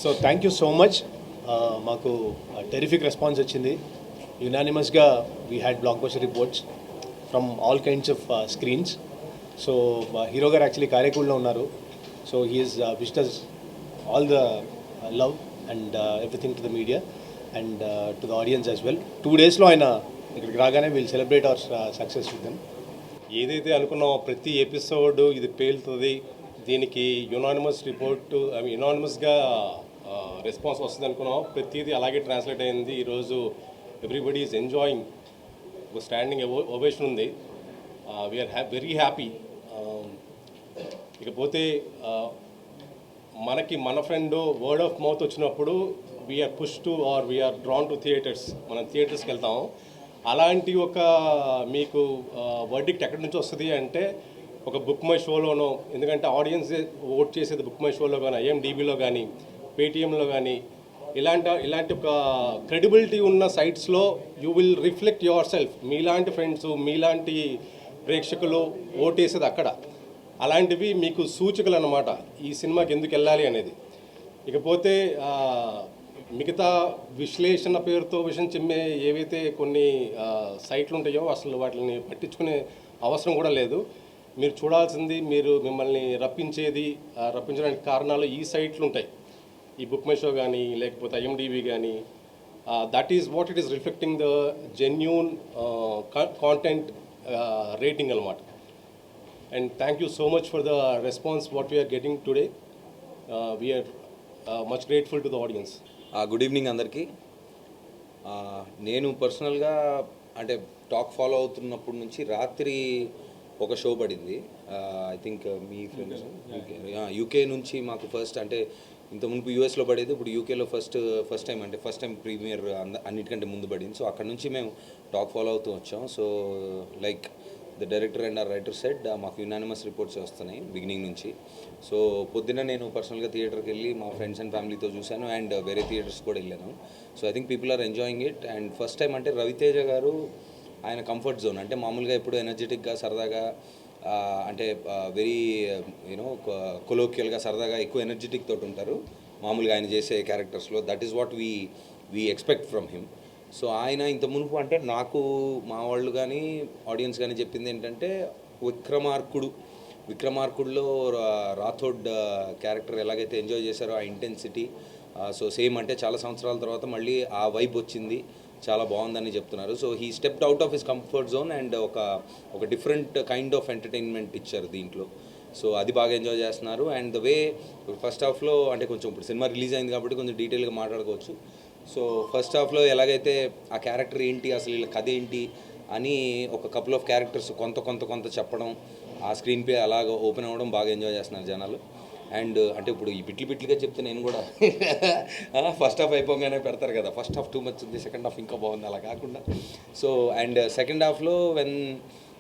So thank you so much. మాకు terrific response వచ్చింది. యునానిమస్గా we had blockbuster reports from all kinds of screens. So hero గారు actually కారేకూడలో ఉన్నారు. So he's wished all the love and everything to the media and to the audience as well. 2 daysలో ఆయన ఇక్కడికి రాగానే will celebrate our success with them. ఏదైతే అనుకున్నామో ప్రతి ఎపిసోడ్ ఇది పేలుతుంది, దీనికి యునానిమస్ రిపోర్టు యునానిమస్గా రెస్పాన్స్ వస్తుంది అనుకున్నాం. ప్రతిదీ అలాగే ట్రాన్స్లేట్ అయింది. ఈరోజు ఎవ్రీబడి ఈజ్ ఎంజాయింగ్. ఒక స్టాండింగ్ ఓవేషన్ ఉంది. We're very happy. ఇకపోతే మనకి మన ఫ్రెండ్ వర్డ్ ఆఫ్ మౌత్ వచ్చినప్పుడు we're push to or we're drawn to theatres. మనం థియేటర్స్కి వెళ్తాము. అలాంటి ఒక మీకు వర్డిక్ట్ ఎక్కడి నుంచి వస్తుంది అంటే ఒక బుక్ మై షోలోనో, ఎందుకంటే ఆడియన్స్ ఓట్ చేసేది బుక్ మై షోలో కానీ, IMDbలో కానీ, పేటిఎంలో కానీ, ఇలాంటి ఒక క్రెడిబిలిటీ ఉన్న సైట్స్లో you will reflect yourself. మీలాంటి ఫ్రెండ్స్, మీలాంటి ప్రేక్షకులు ఓటేసేది అక్కడ. అలాంటివి మీకు సూచికలు అన్నమాట ఈ సినిమాకి ఎందుకు వెళ్ళాలి అనేది. ఇకపోతే మిగతా విశ్లేషణ పేరుతో విషయం చిమ్మే ఏవైతే కొన్ని సైట్లు ఉంటాయో అసలు వాటిని పట్టించుకునే అవసరం కూడా లేదు. మీరు చూడాల్సింది, మిమ్మల్ని రప్పించడానికి కారణాలు ఈ సైట్లు ఉంటాయి. ఈ బుక్ మై షో కానీ, లేకపోతే IMDb కానీ. That is what it is reflecting the genuine content rating అనమాట. And thank you so much for the response what we're getting today. We're much grateful to the audience. Good evening అందరికీ. నేను పర్సనల్గా అంటే talk follow అవుతున్నప్పటి నుంచి రాత్రి ఒక show పడింది. I think me friends UK నుంచి మాకు ఫస్ట్, అంటే ఇంత మునుపు యూఎస్లో పడేది, ఇప్పుడు యూకేలో ఫస్ట్ టైం ప్రీమియర్ అన్నిటికంటే ముందు పడింది. సో అక్కడ నుంచి మేము టాక్ ఫాలో అవుతూ వచ్చాం. So like the director and our writer said మాకు యునానిమస్ రిపోర్ట్స్ వస్తున్నాయి బిగినింగ్ నుంచి. సో పొద్దున్న నేను పర్సనల్గా థియేటర్కి వెళ్ళి మా ఫ్రెండ్స్ అండ్ ఫ్యామిలీతో చూశాను అండ్ వేరే థియేటర్స్ కూడా వెళ్ళాను. So I think people are enjoying it. And first time అంటే రవితేజ గారు ఆయన కంఫర్ట్ జోన్, అంటే మామూలుగా ఎప్పుడు ఎనర్జెటిక్గా సరదాగా అంటే వెరీ కొలోక్యల్గా సరదాగా ఎక్కువ ఎనర్జెటిక్ తోటి ఉంటారు మామూలుగా ఆయన చేసే క్యారెక్టర్స్లో. That is what we expect from him. So ఆయన ఇంత మునుపు అంటే నాకు మా వాళ్ళు కానీ ఆడియన్స్ కానీ చెప్పింది ఏంటంటే విక్రమార్కుడులో రాథోడ్ క్యారెక్టర్ ఎలాగైతే ఎంజాయ్ చేశారో ఆ ఇంటెన్సిటీ, సో సేమ్ అంటే చాలా సంవత్సరాల తర్వాత మళ్ళీ ఆ వైబ్ వచ్చింది, చాలా బాగుందని చెప్తున్నారు. So he stepped out of his comfort zone and ఒక డిఫరెంట్ కైండ్ ఆఫ్ ఎంటర్టైన్మెంట్ ఇచ్చారు దీంట్లో. సో అది బాగా ఎంజాయ్ చేస్తున్నారు. అండ్ ద వే ఫస్ట్ హాఫ్లో అంటే కొంచెం ఇప్పుడు సినిమా రిలీజ్ అయింది కాబట్టి కొంచెం డీటెయిల్గా మాట్లాడుకోవచ్చు. సో ఫస్ట్ హాఫ్లో ఎలాగైతే ఆ క్యారెక్టర్ ఏంటి, అసలు వీళ్ళ కథ ఏంటి అని ఒక కపుల్ ఆఫ్ క్యారెక్టర్స్ కొంత చెప్పడం, ఆ స్క్రీన్ ప్లే అలాగ ఓపెన్ అవ్వడం బాగా ఎంజాయ్ చేస్తున్నారు జనాలు. అండ్ అంటే ఇప్పుడు ఈ బిట్లుగా చెప్తే నేను కూడా ఫస్ట్ హాఫ్ అయిపోగానే పెడతారు కదా, ఫస్ట్ హాఫ్ టూ మచ్ ఉంది, సెకండ్ హాఫ్ ఇంకా బాగుంది, అలా కాకుండా. సో అండ్ సెకండ్ హాఫ్లో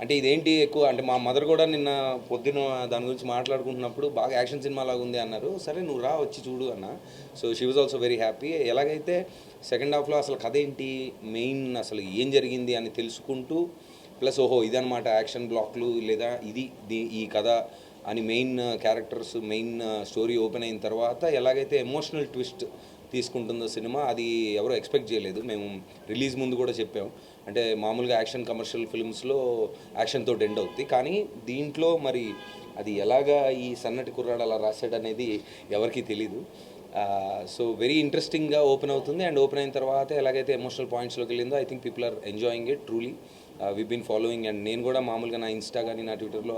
అంటే ఇదేంటి ఎక్కువ అంటే మా మదర్ కూడా నిన్న పొద్దున దాని గురించి మాట్లాడుకుంటున్నప్పుడు బాగా యాక్షన్ సినిమా లాగా ఉంది అన్నారు. సరే నువ్వు రా వచ్చి చూడు అన్న. So she was also very happy. ఎలాగైతే సెకండ్ హాఫ్లో అసలు కథ ఏంటి, మెయిన్ అసలు ఏం జరిగింది అని తెలుసుకుంటూ, ప్లస్ ఓహో ఇదనమాట యాక్షన్ బ్లాక్లు లేదా ఈ కథ అని main characters, main story open అయిన తర్వాత ఎలాగైతే ఎమోషనల్ ట్విస్ట్ తీసుకుంటుందో సినిమా, అది ఎవరో ఎక్స్పెక్ట్ చేయలేదు. మేము రిలీజ్ ముందు కూడా చెప్పాము, అంటే మామూలుగా యాక్షన్ కమర్షియల్ ఫిల్మ్స్లో యాక్షన్తో ఎండ్ అవుతుంది, కానీ దీంట్లో మరి అది ఎలాగా ఈ సన్నటి కుర్రాడు అలా రాశాడు అనేది ఎవరికీ తెలీదు. సో వెరీ ఇంట్రెస్టింగ్గా ఓపెన్ అవుతుంది. అండ్ ఓపెన్ అయిన తర్వాత ఎలాగైతే ఎమోషనల్ పాయింట్స్లోకి వెళ్ళిందో I think people are enjoying it truly. We been following. And నేను కూడా మామూలుగా నా ఇన్స్టా కానీ నా ట్విట్టర్లో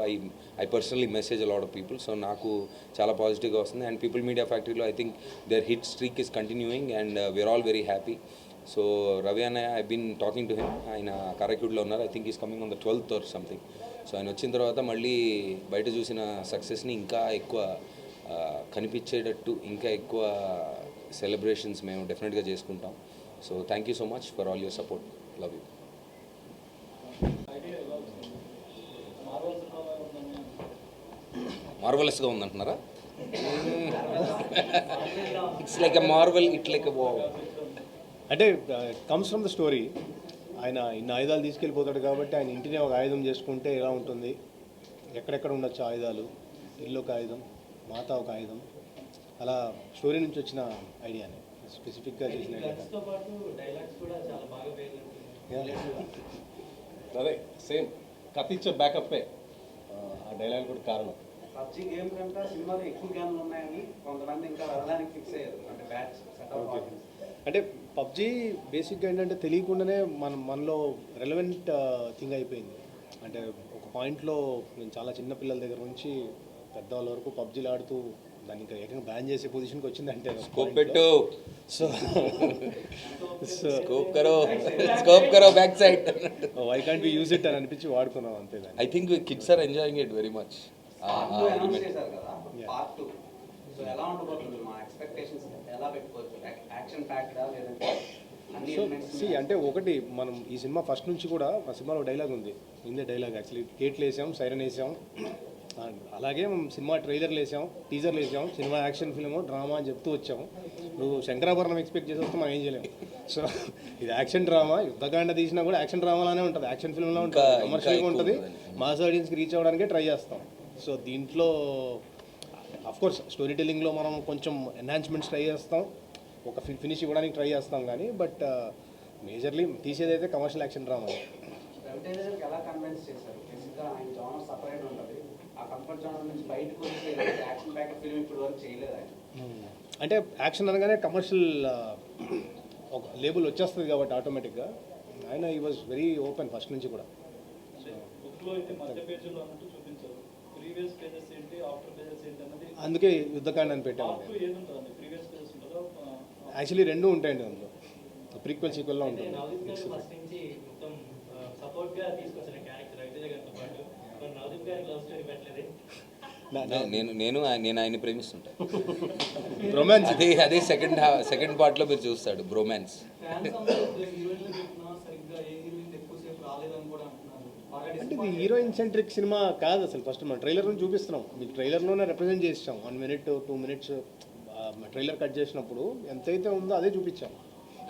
I personally message a lot of people. So నాకు చాలా పాజిటివ్గా వస్తుంది. అండ్ పీపుల్ మీడియా ఫ్యాక్టరీలో I think their hit streak is continuing and we're all very happy. So Ravi అన్నయ్య, I been talking to him. ఆయన కారైకూడలో ఉన్నారు. I think is coming on the 12th or something. So ఆయన వచ్చిన తర్వాత మళ్ళీ బయట చూసిన సక్సెస్ని ఇంకా ఎక్కువ కనిపించేటట్టు ఇంకా ఎక్కువ సెలబ్రేషన్స్ మేము డెఫినెట్గా చేసుకుంటాం. So thank you so much for all your support. Love you. మార్వలస్గా ఉందంటున్నారా? It's like a marvel, it like a wow. అంటే కమ్స్ ఫ్రమ్ ద స్టోరీ. ఆయన ఇన్ని ఆయుధాలు తీసుకెళ్ళిపోతాడు కాబట్టి ఆయన ఇంటినే ఒక ఆయుధం చేసుకుంటే ఎలా ఉంటుంది, ఎక్కడెక్కడ ఉండొచ్చు ఆయుధాలు, ఇల్లు ఒక ఆయుధం, మాత ఒక ఆయుధం, అలా స్టోరీ నుంచి వచ్చిన ఐడియానే స్పెసిఫిక్గా చేసిన ఐడియా గన్స్తో పాటు డైలాగ్స్ కూడా చాలా బాగా పేర్లు అదే సేమ్ కథించే బ్యాకప్పే ఆ డైలాగ్ కూడా కారణం. పబ్జి గేమ్ కంటే సినిమాలో ఎక్కువ గేమ్లు ఉన్నాయని కొంతమంది ఇంకా వెళ్ళడానికి ఫిక్స్ అయ్యారు, అంటే బ్యాచ్ సెటప్. అంటే పబ్జీ బేసిక్గా ఏంటంటే తెలియకుండానే మనలో రెలవెంట్ థింగ్ అయిపోయింది. అంటే ఒక పాయింట్లో నేను చాలా చిన్న పిల్లల దగ్గర నుంచి పెద్దవాళ్ళ వరకు పబ్జీలు ఆడుతూ దాన్ని ఇంకా ఏకంగా బ్యాన్ చేసే పొజిషన్కి వచ్చింది. అంటే స్కోప్ పెట్టు, సో స్కోప్ కరో back side. Why can't be use it అని అనిపించి వాడుకున్నాం అంతే దాన్ని. I think kids are enjoying it very much. Part 2 announce చేశారు కదా, పార్ట్ 2. సో ఎలా ఉండబోతుంది, మా ఎక్స్పెక్టేషన్స్ ఎలా పెట్టుకోవచ్చు? యాక్షన్ ప్యాక్డా లేదంటే అన్ని సో ఎలిమెంట్స్? అంటే ఒకటి మనం ఈ సినిమా ఫస్ట్ నుంచి కూడా ఆ సినిమాలో డైలాగ్ ఉంది, ఇందే డైలాగ్ యాక్చువల్లీ. గేట్లు వేసాం, సైరన్ వేసాం, అలాగే సినిమా ట్రైలర్లు వేసాం, టీజర్లు వేసాం, సినిమా యాక్షన్ ఫిల్మ్ డ్రామా అని చెప్తూ వచ్చాము. నువ్వు శంకరాభరణం ఎక్స్పెక్ట్ చేసి వస్తే మనం ఏం చేయలేము. సో ఇది యాక్షన్ డ్రామా, యుద్ధకాండ తీసినా కూడా యాక్షన్ డ్రామాలానే ఉంటుంది, యాక్షన్ ఫిల్మ్లో ఉంటుంది, కమర్షియల్గా ఉంటుంది, మాస్ ఆడియన్స్కి రీచ్ అవ్వడానికే ట్రై చేస్తాం. సో దీంట్లో అఫ్కోర్స్ స్టోరీ టెల్లింగ్లో మనం కొంచెం ఎన్హాన్స్మెంట్స్ ట్రై చేస్తాం, ఒక ఫినిష్ ఇవ్వడానికి ట్రై చేస్తాం కానీ బట్ మేజర్లీ తీసేదైతే కమర్షియల్ యాక్షన్ డ్రామా. రవితేజకి ఎలా కన్విన్స్ చేశారు? బేసిక్గా ఆయన జోనర్ సపరేట్ ఉంటుంది, ఆ కంఫర్ట్ జోనర్ నుంచి బయటకు వచ్చి యాక్షన్ ప్యాక్ ఫిల్మ్ ఇప్పుడు వరకు చేయలేదు ఆయన. అంటే యాక్షన్ అనగానే కమర్షియల్ ఒక లేబుల్ వచ్చేస్తుంది కాబట్టి ఆటోమేటిక్గా ఆయన ఈ వాజ్ వెరీ ఓపెన్ ఫస్ట్ నుంచి కూడా. బుక్లో అయితే మధ్య పేజీలో అన్నట్టు చూపించారు, ప్రీవియస్ పేజెస్ ఏంటి ఆఫ్టర్ పేజెస్ ఏంటి అన్నది. అందుకే యుద్ధకాండ అని పెట్టాము. పార్ట్ 2 ఏది ఉంటుందండి? ప్రీవియస్ పేజెస్ ఉంటుందా? యాక్చువల్లీ రెండు ఉంటాయండి అందులో, ప్రీక్వెల్ సీక్వెల్లో అంటే ఉంటుంది. నవదీప్ గారు ఫస్ట్ నుంచి మొత్తం సపోర్ట్గా తీసుకొచ్చిన క్యారెక్టర్ రవితేజ గారితో పాటు మరి నవదీప్ గారికి లవ్ స్టోరీ పెట్టలేదే? నేను ఆయన్ని ప్రేమిస్తుంటా. రొమాన్స్ అదే సెకండ్ పార్ట్లో మీరు చూస్తాడు బ్రోమాన్స్. ఫ్యాన్స్ అందరూ హీరోయిన్లు చెప్పినా సరిగ్గా ఏ హీరోయిన్ ఎక్కువసేపు రాలేదని కూడా అంటున్నారు. బాగా అంటే ఇది disappoint హీరోయిన్ సెంట్రిక్ సినిమా కాదు అసలు. ఫస్ట్ మనం ట్రైలర్లో చూపిస్తున్నాం, మీకు ట్రైలర్లోనే రిప్రజెంట్ చేసాం. 1 minute 2 minutes ట్రైలర్ కట్ చేసినప్పుడు ఎంతైతే ఉందో అదే చూపించాం.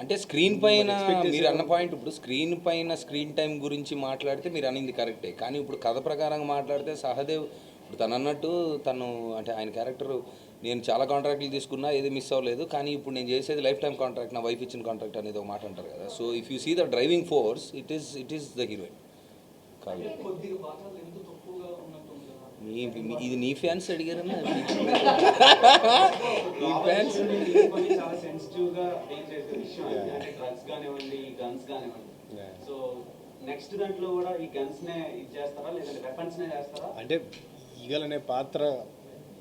అంటే స్క్రీన్ పైన మీరు అన్న పాయింట్, ఇప్పుడు స్క్రీన్ పైన స్క్రీన్ టైం గురించి మాట్లాడితే మీరు అనింది కరెక్టే, కానీ ఇప్పుడు కథ ప్రకారంగా మాట్లాడితే సహదేవ్ ఇప్పుడు తను అన్నట్టు అంటే ఆయన క్యారెక్టర్ నేను చాలా కాంట్రాక్ట్లు తీసుకున్నా ఏది మిస్ అవ్వలేదు, కానీ ఇప్పుడు నేను చేసేది లైఫ్ టైం కాంట్రాక్ట్, నా వైఫ్ ఇచ్చిన కాంట్రాక్ట్ అనేది ఒక మాట అంటారు కదా. So if you see the driving force it is the heroine కాదు. కొద్దిగా పాత్రలు ఎందుకు తక్కువగా ఉన్నట్టు ఉంది కదా. ఇది నీ ఫ్యాన్స్ అడిగారన్నా? ఈ ఫ్యాన్స్ కొన్ని చాలా సెన్సిటివ్ గా డీల్ చేసే విషయం అది. అంటే డ్రగ్స్ కానివ్వండి, గన్స్ కానివ్వండి. సో నెక్స్ట్ దాంట్లో కూడా ఈ గన్స్ నే ఇది చేస్తారా లేదంటే వెపన్స్ నే చేస్తారా? అంటే ఈగల్ అనే పాత్ర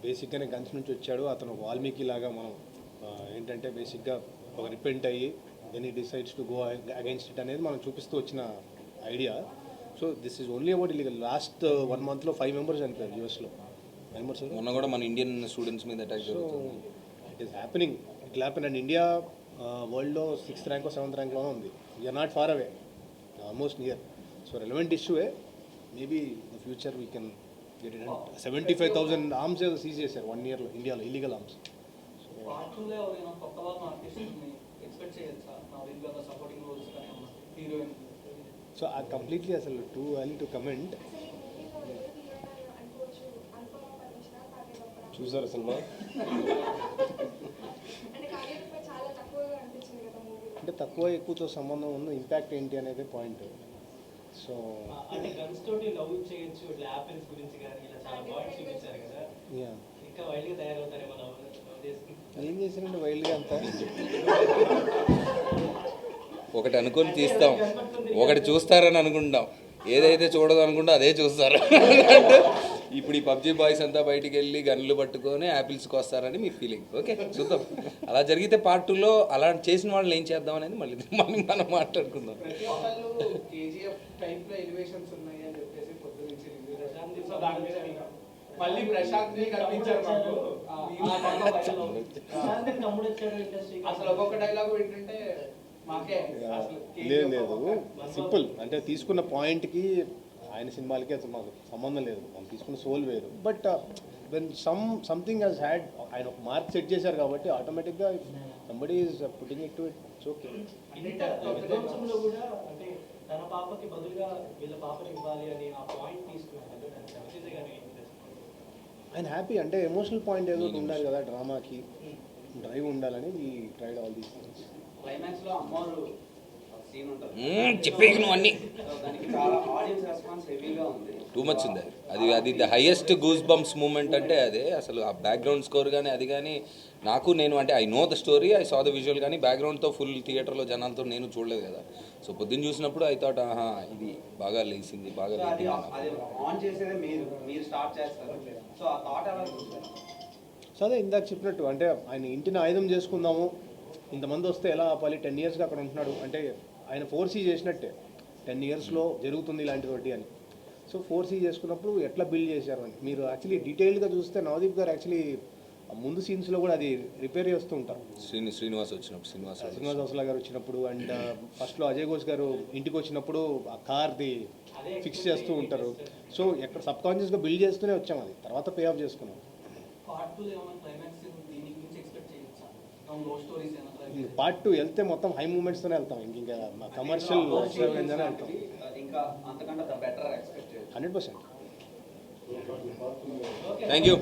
బేసిక్గానే గన్స్ నుంచి వచ్చాడు. అతను వాల్మీకి లాగా మనం ఏంటంటే బేసిక్గా ఒక రిపెంట్ అయ్యి then he decides to go against it అనేది మనం చూపిస్తూ వచ్చిన idea. So this is only about illegal. Last 1 monthలో 5 members చనిపోయారు యూఎస్లో. మెంబర్స్ మొన్న కూడా మన ఇండియన్ స్టూడెంట్స్ మీద అటాక్ సో జరుగుతుంది. It is happening, it happen. And India వరల్డ్లో 6th rank or 7th rankలోనే ఉంది. We are not far away, almost near. So relevant ఇష్యూవే. Maybe the future we can get it. 75,000 arms ఏదో seize చేశారు 1 yearలో ఇండియాలో, illegal arms. Part 2లో ఎవరైనా కొత్త వాళ్ళని ఆర్టిస్ట్ని ఎక్స్పెక్ట్ చేయొచ్చా? నవదీప్ గారు సపోర్టింగ్ రోల్స్ కానీ ఏమన్నా హీరోయిన్? సో అది కంప్లీట్లీ అసలు టూ ఎర్లీ టు కమెంట్. చూసారా సినిమా? అంటే తక్కువ ఎక్కువతో సంబంధం ఉన్న ఇంపాక్ట్ ఏంటి అనేది పాయింట్. సో అంటే గన్స్ తోటి లవ్ చేయొచ్చు, ఇట్లా యాపిల్స్ గురించి కానీ ఇలా చాలా పాయింట్స్ చూపించారు కదా. యా, ఇంకా వైల్డ్గా తయారవుతారేమో లవ్ చేసి. ఏం చేసినట్టు వైల్డ్గా అంతా. ఒకటి అనుకొని తీస్తాం, ఒకటి చూస్తారని అనుకుంటాం, ఏదైతే చూడదు అనుకుంటే అదే చూస్తారు. ఇప్పుడు ఈ పబ్జీ బాయ్స్ అంతా బయటికి వెళ్ళి గన్లు పట్టుకొని యాపిల్స్కి వస్తారని మీ ఫీలింగ్. ఓకే చూద్దాం, అలా జరిగితే పార్ట్ 2లో అలా చేసిన వాళ్ళని ఏం చేద్దాం అనేది మళ్ళీ మనం మాట్లాడుకుందాం. ప్రతి ఒక్కళ్ళు కేజీఎఫ్ టైప్ లో ఎలివేషన్స్ ఉన్నాయి అని చెప్పేసి పొద్దు నుంచి సో దాని మీద మళ్ళీ ప్రశాంత్ ని కనిపించారు మాకు. తమ్ముడు వచ్చాడు ఇండస్ట్రీ. అసలు ఒక్కొక్క డైలాగ్ ఏంటంటే మాకే అసలు లేదు లేదు సింపుల్. అంటే తీసుకున్న పాయింట్కి ఆయన సినిమాలకి అసలు మాకు సంబంధం లేదు, మనం తీసుకున్న సోల్ వేరు. But when something has had, ఆయన ఒక మార్క్ సెట్ చేశారు కాబట్టి ఆటోమేటిక్గా somebody is putting it to its okay. విధ్వంసంలో కూడా అంటే తన పాపకి బదులుగా వీళ్ళ పాపని ఇవ్వాలి అని ఆ పాయింట్ తీసుకున్నాను. ఆయన హ్యాపీ అంటే ఎమోషనల్ పాయింట్ ఏదో ఒకటి ఉండాలి కదా డ్రామాకి, డ్రైవ్ ఉండాలని ఈ tried all these things. Climax లో అమ్మవారు సీన్ ఉంటుంది. చెప్పేకి నువ్వు అన్నీ సో దానికి చాలా ఆడియన్స్ రెస్పాన్స్ హెవీగా ఉంది. టూ మచ్ ఉంది అది the highest goose bumps moment అంటే అదే. అసలు ఆ బ్యాక్గ్రౌండ్ స్కోర్ కానీ అది కానీ నేను అంటే I know the story, I saw the visual, కానీ బ్యాక్గ్రౌండ్తో ఫుల్ థియేటర్లో జనాలతో నేను చూడలేదు కదా. సో పొద్దున్న చూసినప్పుడు ఐ థాట్ ఆహా ఇది బాగా లేచింది, బాగా సో అది లేచింది. అది ఆన్ చేసేదే మీరు స్టార్ట్ చేస్తారు. సో ఆ థాట్ ఎలా ఉంటుంది? సో అదే ఇందాక చెప్పినట్టు అంటే ఆయన ఇంటిని ఆయుధం చేసుకుందాము, ఇంతమంది వస్తే ఎలా ఆపాలి, 10 yearsగా అక్కడ ఉంటున్నాడు అంటే ఆయన 4C చేసినట్టే 10 yearsలో జరుగుతుంది ఇలాంటిది ఒకటి అని. సో 4C చేసుకున్నప్పుడు ఎట్లా బిల్డ్ చేశారు అని మీరు యాక్చువల్లీ డీటెయిల్గా చూస్తే నవదీప్ గారు యాక్చువల్లీ ముందు సీన్స్లో కూడా అది రిపేర్ చేస్తూ ఉంటారు. శ్రీనివాస్ వచ్చినప్పుడు శ్రీనివాస్ హౌస్లా గారు వచ్చినప్పుడు అండ్ ఫస్ట్లో అజయ్ ఘోష్ గారు ఇంటికి వచ్చినప్పుడు ఆ కార్ది ఫిక్స్ చేస్తూ ఉంటారు. సో ఎక్కడ సబ్ కాన్షియస్గా బిల్డ్ చేస్తూనే వచ్చాం, అది తర్వాత పే ఆఫ్ చేసుకున్నాం. పార్ట్ 2 ఏమైనా క్లైమాక్స్ దీని గురించి ఎక్స్పెక్ట్ చేయొచ్చా? లవ్ స్టోరీస్ ఏమైనా పార్ట్ 2 వెళ్తే మొత్తం హై మూమెంట్స్తోనే వెళ్తాం, ఇంకా కమర్షియల్ ఎక్స్ట్రావెంజానే వెళ్తాం. ఇంకా అంతకంటే బెటర్ ఎక్స్పెక్ట్ చేయొచ్చు. 100%. Thank you.